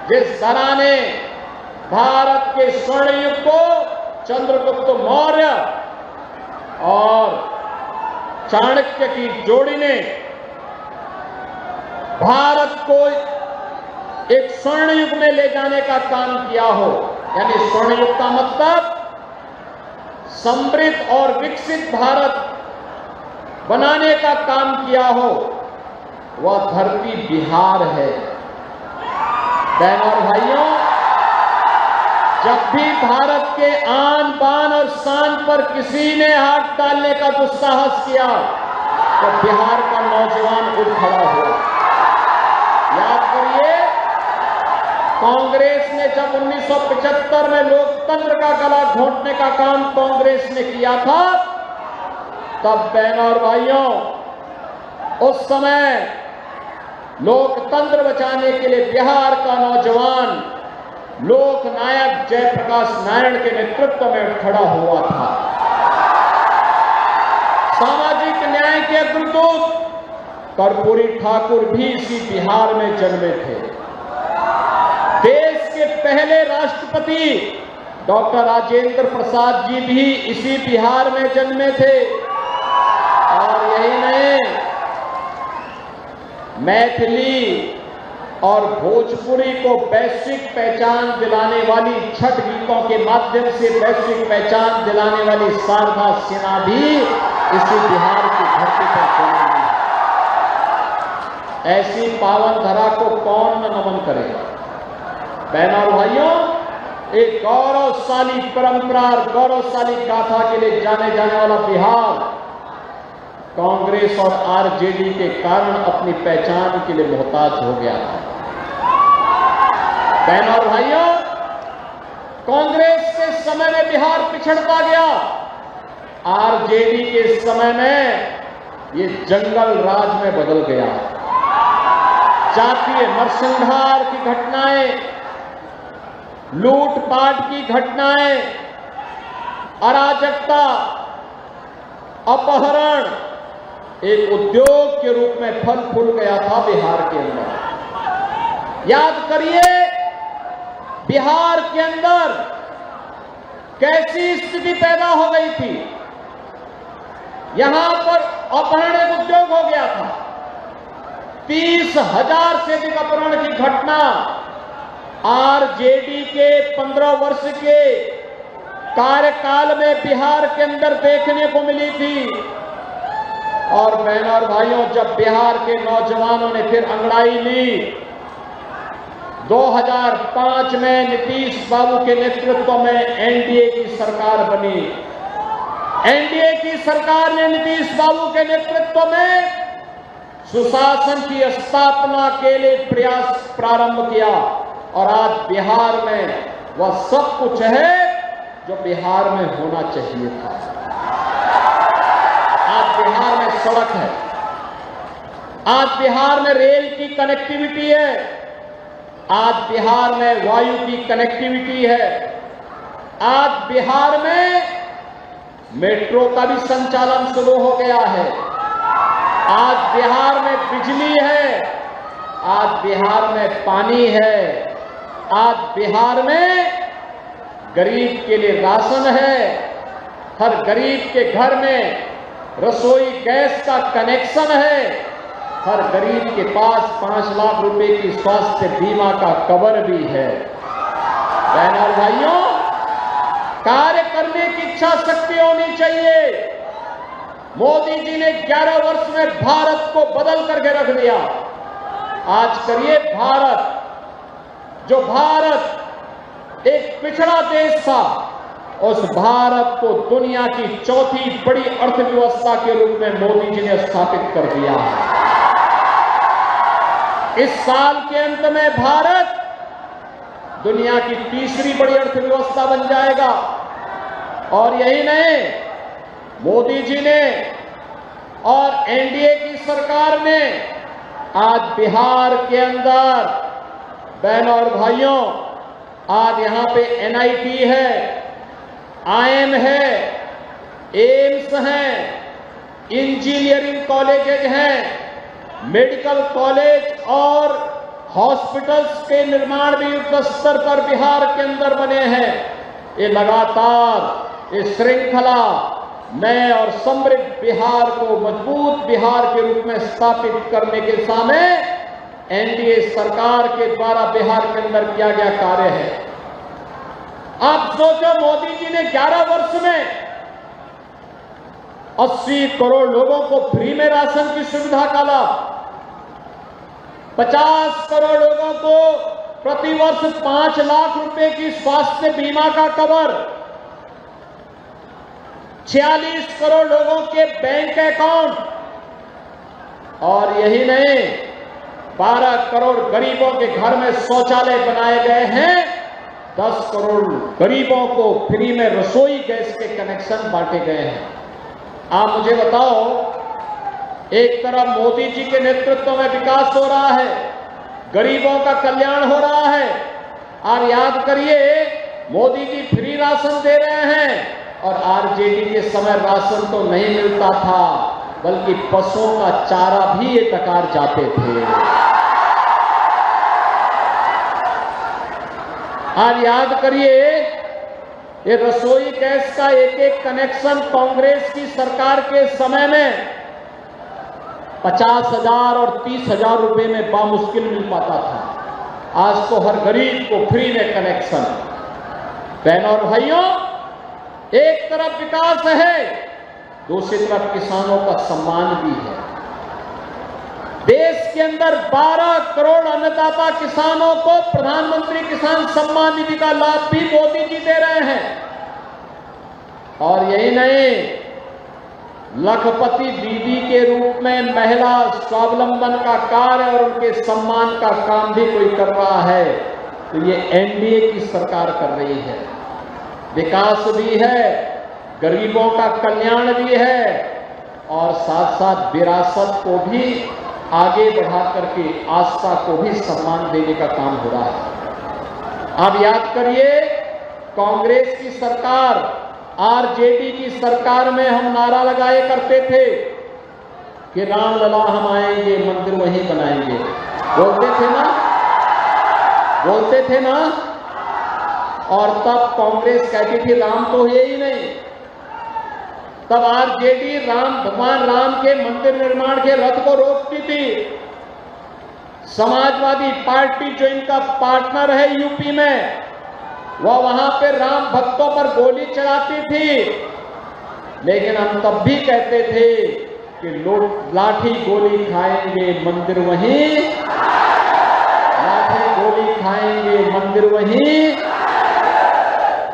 जिस तरह ने भारत के स्वर्ण युग को चंद्रगुप्त मौर्य और चाणक्य की जोड़ी ने भारत को एक स्वर्ण युग में ले जाने का काम किया हो, यानी स्वर्ण युग का मतलब समृद्ध और विकसित भारत बनाने का काम किया हो, वह धरती बिहार है। बहनों और भाइयों, जब भी भारत के आन बान और शान पर किसी ने हाथ डालने का दुस्साहस किया तो बिहार का नौजवान उठ खड़ा हुआ। याद करिए, कांग्रेस ने जब 1975 में लोकतंत्र का गला घोंटने का काम कांग्रेस ने किया था, तब बहनों और भाइयों उस समय लोकतंत्र बचाने के लिए बिहार का नौजवान लोक नायक जयप्रकाश नारायण के नेतृत्व में खड़ा हुआ था। सामाजिक न्याय के अग्रदूत कर्पूरी ठाकुर भी इसी बिहार में जन्मे थे। देश के पहले राष्ट्रपति डॉक्टर राजेंद्र प्रसाद जी भी इसी बिहार में जन्मे थे। और यही नहीं, मैथिली और भोजपुरी को वैश्विक पहचान दिलाने वाली छठ गीतों के माध्यम से वैश्विक पहचान दिलाने वाली शारदा सिन्हा भी इसी बिहार की धरती पर जन्मी है। ऐसी पावन धरा को कौन न नमन करेगा। बहनों और भाइयों, एक गौरवशाली परंपरा और गौरवशाली गाथा के लिए जाने जाने वाला बिहार कांग्रेस और आरजेडी के कारण अपनी पहचान के लिए मोहताज हो गया था। बहनों और भाइयों, कांग्रेस के समय में बिहार पिछड़ता गया, आरजेडी के समय में ये जंगल राज में बदल गया। जातीय नरसंहार की घटनाएं, लूटपाट की घटनाएं, अराजकता, अपहरण एक उद्योग के रूप में फल फूल गया था बिहार के अंदर। याद करिए, बिहार के अंदर कैसी स्थिति पैदा हो गई थी। यहां पर अपहरण एक उद्योग हो गया था। 30,000 से अधिक अपहरण की घटना आरजेडी के 15 वर्ष के कार्यकाल में बिहार के अंदर देखने को मिली थी। और बहनों और भाइयों, जब बिहार के नौजवानों ने फिर अंगड़ाई ली, 2005 में नीतीश बाबू के नेतृत्व में एनडीए की सरकार बनी। एनडीए की सरकार ने नीतीश बाबू के नेतृत्व में सुशासन की स्थापना के लिए प्रयास प्रारंभ किया और आज बिहार में वह सब कुछ है जो बिहार में होना चाहिए था। आज बिहार में सड़क है, आज बिहार में रेल की कनेक्टिविटी है, आज बिहार में वायु की कनेक्टिविटी है, आज बिहार में मेट्रो का भी संचालन शुरू हो गया है, आज बिहार में बिजली है, आज बिहार में पानी है, आज बिहार में गरीब के लिए राशन है, हर गरीब के घर में रसोई गैस का कनेक्शन है, हर गरीब के पास 5 लाख रुपए की स्वास्थ्य बीमा का कवर भी है। बहनों और भाइयों, कार्य करने की इच्छा शक्ति होनी चाहिए। मोदी जी ने 11 वर्ष में भारत को बदल करके रख दिया। आज करिए, भारत, जो भारत एक पिछड़ा देश था, उस भारत को दुनिया की चौथी बड़ी अर्थव्यवस्था के रूप में मोदी जी ने स्थापित कर दिया है। इस साल के अंत में भारत दुनिया की तीसरी बड़ी अर्थव्यवस्था बन जाएगा। और यही नहीं, मोदी जी ने और एनडीए की सरकार ने आज बिहार के अंदर, बहनों और भाइयों, आज यहां पे एनआईटी है, आईएम है, एम्स हैं, इंजीनियरिंग कॉलेजेज हैं, मेडिकल कॉलेज और हॉस्पिटल्स के निर्माण भी युद्ध स्तर पर बिहार के अंदर बने हैं। ये लगातार ये श्रृंखला नए और समृद्ध बिहार को मजबूत बिहार के रूप में स्थापित करने के सामने एनडीए सरकार के द्वारा बिहार के अंदर किया गया कार्य है। आप सोचो, मोदी जी ने 11 वर्ष में 80 करोड़ लोगों को फ्री में राशन की सुविधा का लाभ, 50 करोड़ लोगों को प्रतिवर्ष 5 लाख रुपए की स्वास्थ्य बीमा का कवर, 46 करोड़ लोगों के बैंक अकाउंट, और यही नहीं 12 करोड़ गरीबों के घर में शौचालय बनाए गए हैं, 10 करोड़ गरीबों को फ्री में रसोई गैस के कनेक्शन बांटे गए हैं। आप मुझे बताओ, एक तरफ मोदी जी के नेतृत्व में विकास हो रहा है, गरीबों का कल्याण हो रहा है, और याद करिए मोदी जी फ्री राशन दे रहे हैं, और आरजेडी के समय राशन तो नहीं मिलता था, बल्कि पशुओं का चारा भी ये टकार जाते थे। और याद करिए, ये रसोई गैस का एक एक कनेक्शन कांग्रेस की सरकार के समय में 50,000 और 30,000 रुपए में बामुश्किल मिल पाता था। आज तो हर गरीब को फ्री में कनेक्शन। बहनों और भाइयों, एक तरफ विकास है, दूसरी तरफ किसानों का सम्मान भी है। देश के अंदर 12 करोड़ अन्नदाता किसानों को प्रधानमंत्री किसान सम्मान निधि का लाभ भी मोदी जी दे रहे हैं। और यही नहीं, लखपति दीदी के रूप में महिला स्वावलंबन का कार्य और उनके सम्मान का काम भी कोई कर रहा है, तो ये एनडीए की सरकार कर रही है। विकास भी है, गरीबों का कल्याण भी है, और साथ साथ विरासत को भी आगे बढ़ा करके आस्था को भी सम्मान देने का काम हो रहा है। आप याद करिए, कांग्रेस की सरकार, आरजेडी की सरकार में हम नारा लगाए करते थे कि रामलला हम आएंगे, मंदिर वहीं बनाएंगे। बोलते थे ना। और तब कांग्रेस कहती थी राम तो है ही नहीं। तब आरजेडी भगवान राम के मंदिर निर्माण के रथ को रोकती थी। समाजवादी पार्टी जो इनका पार्टनर है यूपी में, वह वहां पे राम भक्तों पर गोली चलाती थी। लेकिन हम तब भी कहते थे कि लोग लाठी गोली खाएंगे, मंदिर वहीं, लाठी गोली खाएंगे, मंदिर वहीं।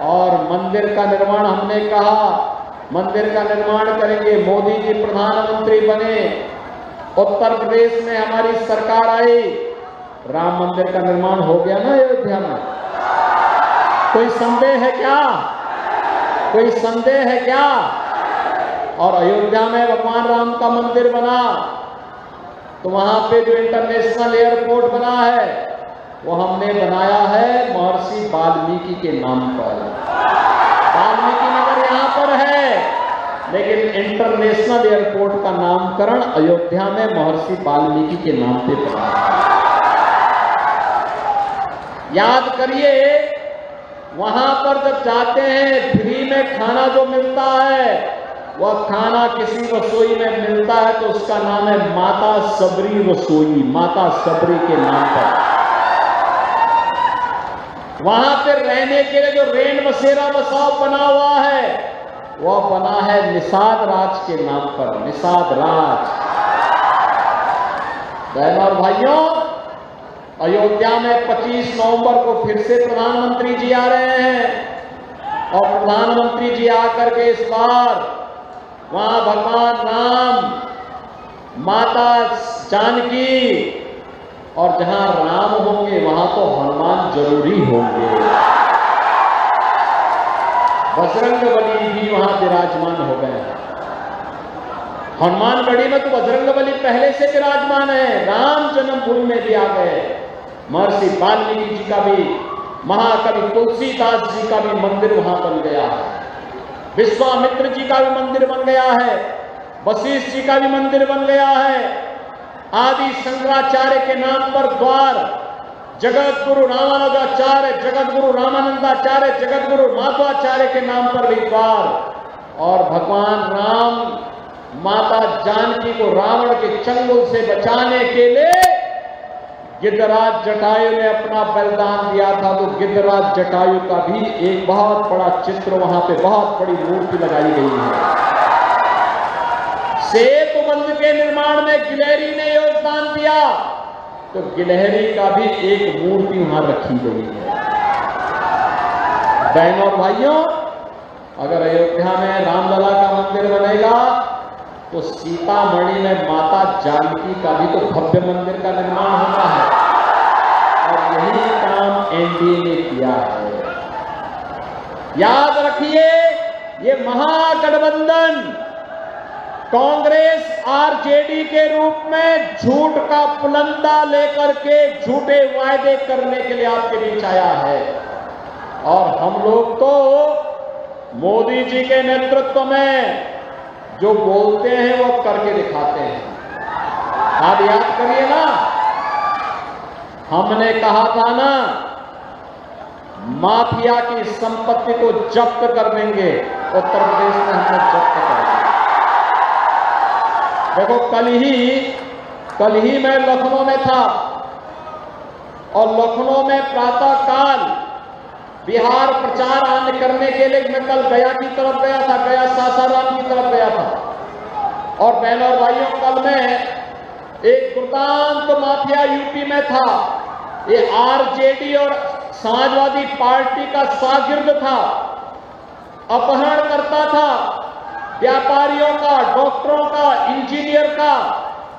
और मंदिर का निर्माण, हमने कहा मंदिर का निर्माण करेंगे। मोदी जी प्रधानमंत्री बने, उत्तर प्रदेश में हमारी सरकार आई, राम मंदिर का निर्माण हो गया ना अयोध्या में। कोई संदेह है क्या? कोई संदेह है क्या? और अयोध्या में भगवान राम का मंदिर बना, तो वहां पे जो इंटरनेशनल एयरपोर्ट बना है, वो हमने बनाया है महर्षि वाल्मीकि के नाम पर। वाल्मीकि नगर यहां पर है, लेकिन इंटरनेशनल एयरपोर्ट का नामकरण अयोध्या में महर्षि वाल्मीकि के नाम पे बना है। याद करिए, वहां पर जब जाते हैं, फ्री में खाना जो मिलता है, वह खाना किसी रसोई में मिलता है तो उसका नाम है माता सबरी रसोई, माता सबरी के नाम पर। वहां पे रहने के लिए जो रेन बसेरा बसाव बना हुआ है, वह बना है निषाद राज के नाम पर, निषाद राज। बहनों और भाइयों, अयोध्या में 25 नवंबर को फिर से प्रधानमंत्री जी आ रहे हैं, और प्रधानमंत्री जी आकर के इस बार वहां भगवान राम, माता जानकी, और जहां राम होंगे वहां तो हनुमान जरूरी होंगे। बजरंगबली भी वहां विराजमान हो गए हैं। हनुमानगढ़ी में तो बजरंगबली पहले से विराजमान है, राम जन्मभूमि में भी आ गए। महर्षि वाल्मीकि जी का भी, महाकवि तुलसीदास जी का भी मंदिर वहां बन गया है। विश्वामित्र जी का भी मंदिर बन गया है, वशिष्ठ जी का भी मंदिर बन गया है। आदि शंकराचार्य के नाम पर द्वार जगत गुरु रामानुजाचार्य, जगत गुरु रामानंदाचार्य, जगत गुरु माधवाचार्य के नाम पर भी द्वार, और भगवान राम माता जानकी को रावण के चंगुल से बचाने के लिए गिद्धराज जटायु ने अपना बलिदान दिया था। तो गिद्धराज जटायु का भी एक बहुत बड़ा चित्र वहां पे, बहुत बड़ी मूर्ति लगाई गई है। सेतु बंध के निर्माण में गिलहरी ने योगदान दिया, तो गिलहरी का भी एक मूर्ति वहां रखी गई है। बहनों और भाइयों, अगर अयोध्या में रामलला का मंदिर बनेगा तो सीतामढ़ी में माता जानकी का भी तो भव्य मंदिर का निर्माण होना है, और यही काम एनडीए ने किया है। याद रखिए, ये महागठबंधन कांग्रेस आरजेडी के रूप में झूठ का पुलंदा लेकर के झूठे वायदे करने के लिए आपके बीच आया है, और हम लोग तो मोदी जी के नेतृत्व में जो बोलते हैं वो करके दिखाते हैं। आप याद करिए ना, हमने कहा था ना, माफिया की संपत्ति को जब्त कर देंगे। उत्तर प्रदेश में हमने जब्त कर दिया। देखो, कल ही मैं लखनऊ में था, और लखनऊ में प्रातः काल बिहार प्रचार करने के लिए मैं कल गया की तरफ गया था, गया सासाराम की तरफ गया था। और बहनों और भाइयों, कल मैं एक दुर्दांत माफिया यूपी में था। ये आरजेडी और समाजवादी पार्टी का शागिर्द था, अपहरण करता था व्यापारियों का, डॉक्टरों का, इंजीनियर का,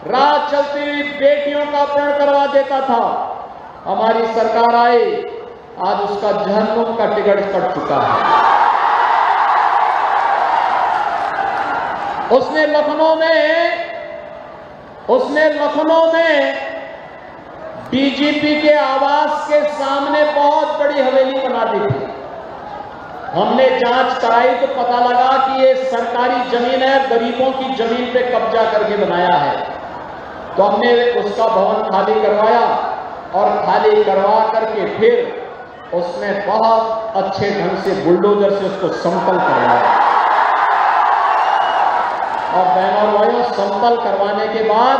राह चलती हुई बेटियों का अपहरण करवा देता था। हमारी सरकार आई, आज उसका जहन्नुम का टिकट कट चुका है। उसने लखनऊ में डीजीपी के आवास के सामने बहुत बड़ी हवेली बना दी थी। हमने जांच कराई तो पता लगा कि ये सरकारी जमीन है, गरीबों की जमीन पे कब्जा करके बनाया है। तो हमने उसका भवन खाली करवाया, और खाली करवा करके फिर उसने बहुत अच्छे ढंग से बुलडोजर से उसको समतल करवाया। और बहनों और भाइयों, समतल करवाने के बाद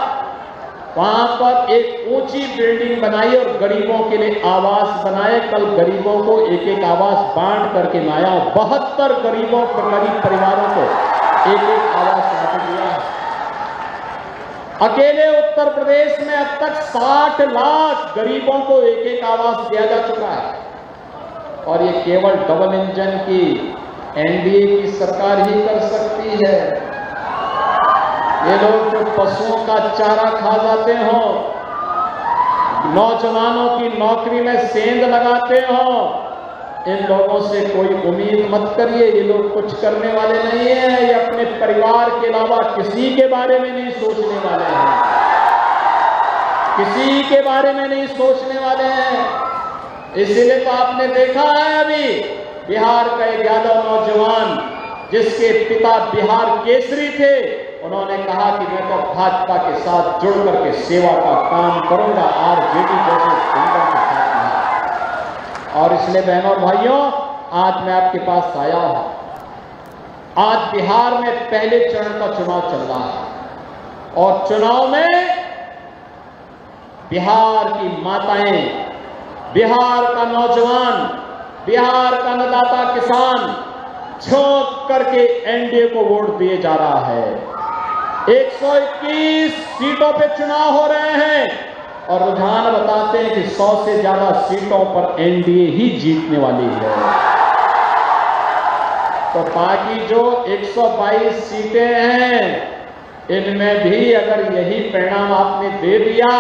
वहां पर एक ऊंची बिल्डिंग बनाई और गरीबों के लिए आवास बनाए। कल गरीबों को एक एक आवास बांट करके लाया, 72 गरीब परिवारों को एक एक आवास बांट दिया। अकेले उत्तर प्रदेश में अब तक 60 लाख गरीबों को एक एक आवास दिया जा चुका है, और ये केवल डबल इंजन की एनडीए की सरकार ही कर सकती है। ये लोग जो पशुओं का चारा खा जाते हो, नौजवानों की नौकरी में सेंध लगाते हो, इन लोगों से कोई उम्मीद मत करिए। ये लोग कुछ करने वाले नहीं है। ये अपने परिवार के अलावा किसी के बारे में नहीं सोचने वाले हैं, किसी के बारे में नहीं सोचने वाले हैं। इसीलिए तो आपने देखा है अभी बिहार का एक यादव नौजवान, जिसके पिता बिहार केसरी थे, उन्होंने कहा कि मैं तो भाजपा के साथ जुड़ करके सेवा का काम करूंगा, आरजेडी जैसे संगठन के साथ नहीं। और इसलिए बहनों और भाइयों, आज मैं आपके पास आया हूं। आज बिहार में पहले चरण का चुनाव चल रहा है, और चुनाव में बिहार की माताएं, बिहार का नौजवान, बिहार का अन्नदाता किसान झोंक करके एनडीए को वोट दिए जा रहा है। 121 सीटों पे चुनाव हो रहे हैं, और रुझान बताते हैं कि 100 से ज्यादा सीटों पर एनडीए ही जीतने वाली है। तो बाकी जो 122 सीटें हैं, इनमें भी अगर यही परिणाम आपने दे दिया,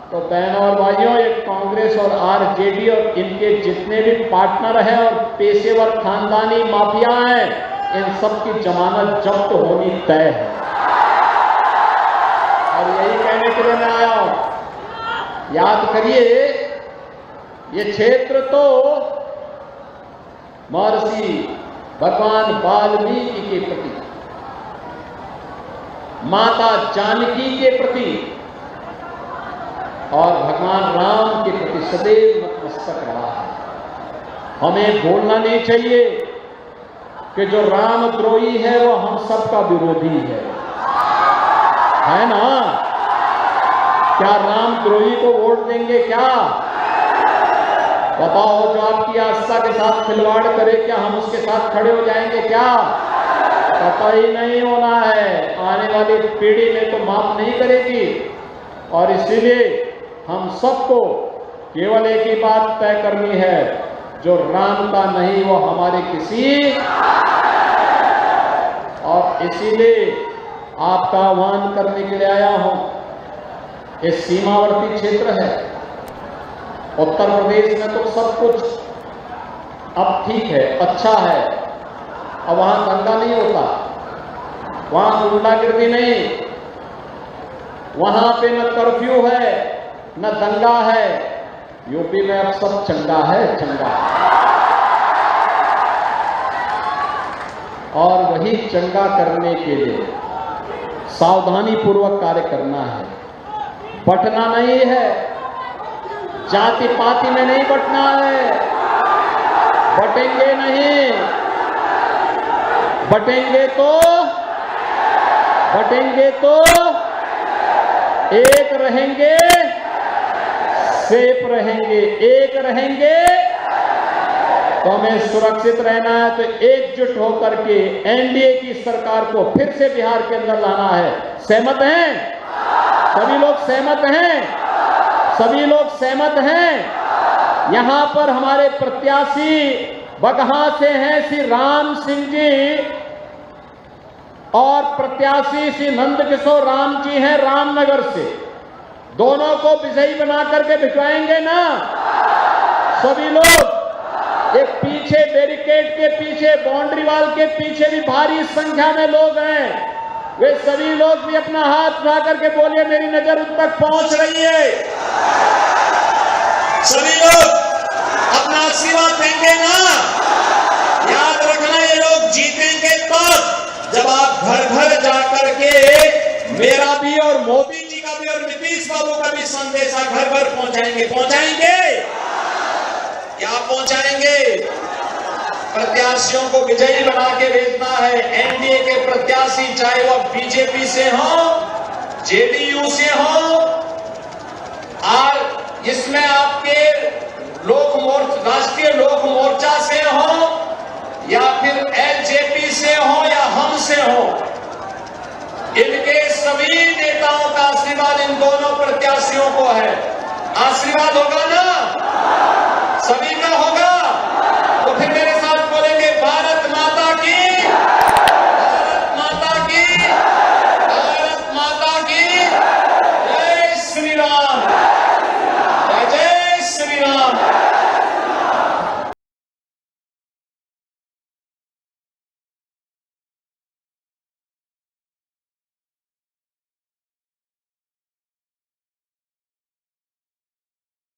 तो बहनों और भाइयों, ये कांग्रेस और आरजेडी और इनके जितने भी पार्टनर हैं और पेशेवर खानदानी माफिया हैं, इन सब की जमानत जब्त होनी तय है। और यही कहने के लिए मैं आया हूं। याद करिए, ये क्षेत्र तो महर्षि भगवान वाल्मीकि के प्रति, माता जानकी के प्रति और भगवान राम के प्रति सदैव नतमस्तक रहा है। हमें भूलना नहीं चाहिए कि जो रामद्रोही है वो हम सबका विरोधी है ना? क्या रामद्रोही को वोट देंगे क्या? बताओ, जो आपकी आस्था के साथ खिलवाड़ करे, क्या हम उसके साथ खड़े हो जाएंगे क्या? पता ही नहीं होना है, आने वाली पीढ़ी में तो माफ नहीं करेगी। और इसीलिए हम सबको केवल एक ही बात तय करनी है, जो राम का नहीं वो हमारे किसी। और इसीलिए आपका आह्वान करने के लिए आया हूं। ये सीमावर्ती क्षेत्र है, उत्तर प्रदेश में तो सब कुछ अब ठीक है, अच्छा है। अब वहां दंगा नहीं होता, वहां गुंडागिर्दी नहीं, वहां पे न कर्फ्यू है न दंगा है। यूपी में अब सब चंगा है, चंगा। और वही चंगा करने के लिए सावधानी पूर्वक कार्य करना है, बंटना नहीं है, जाति पाति में नहीं बंटना है। बटेंगे नहीं, बटेंगे तो एक रहेंगे, सेफ रहेंगे। एक रहेंगे तो हमें सुरक्षित रहना है, तो एकजुट होकर के एनडीए की सरकार को फिर से बिहार के अंदर लाना है। सहमत हैं? सभी लोग सहमत हैं? सभी लोग सहमत हैं? यहां पर हमारे प्रत्याशी बगहा से हैं श्री राम सिंह जी, और प्रत्याशी श्री नंदकिशोर राम जी हैं रामनगर से। दोनों को विजयी बना करके भिजवाएंगे ना सभी लोग। एक पीछे बैरिकेड के पीछे, बाउंड्री वाल के पीछे भी भारी संख्या में लोग हैं, वे सभी लोग भी अपना हाथ उठा करके बोलिए, मेरी नजर उन तक पहुंच रही है। सभी लोग अपना आशीर्वाद देंगे ना? याद रखना, ये लोग जीतेंगे तब जब आप घर घर जाकर के मेरा भी और मोदी जी का भी और नीतीश बाबू का भी संदेशा घर घर पहुंचाएंगे। पहुंचाएंगे क्या? पहुंचाएंगे। प्रत्याशियों को विजयी बना के भेजना है। एनडीए के प्रत्याशी, चाहे वह बीजेपी से हो, जेडीयू से हो, और इसमें आपके राष्ट्रीय लोक मोर्चा से हो, या फिर एलजेपी से हो, या हम से हो, इनके सभी नेताओं का आशीर्वाद इन दोनों प्रत्याशियों को है। आशीर्वाद होगा ना? सभी का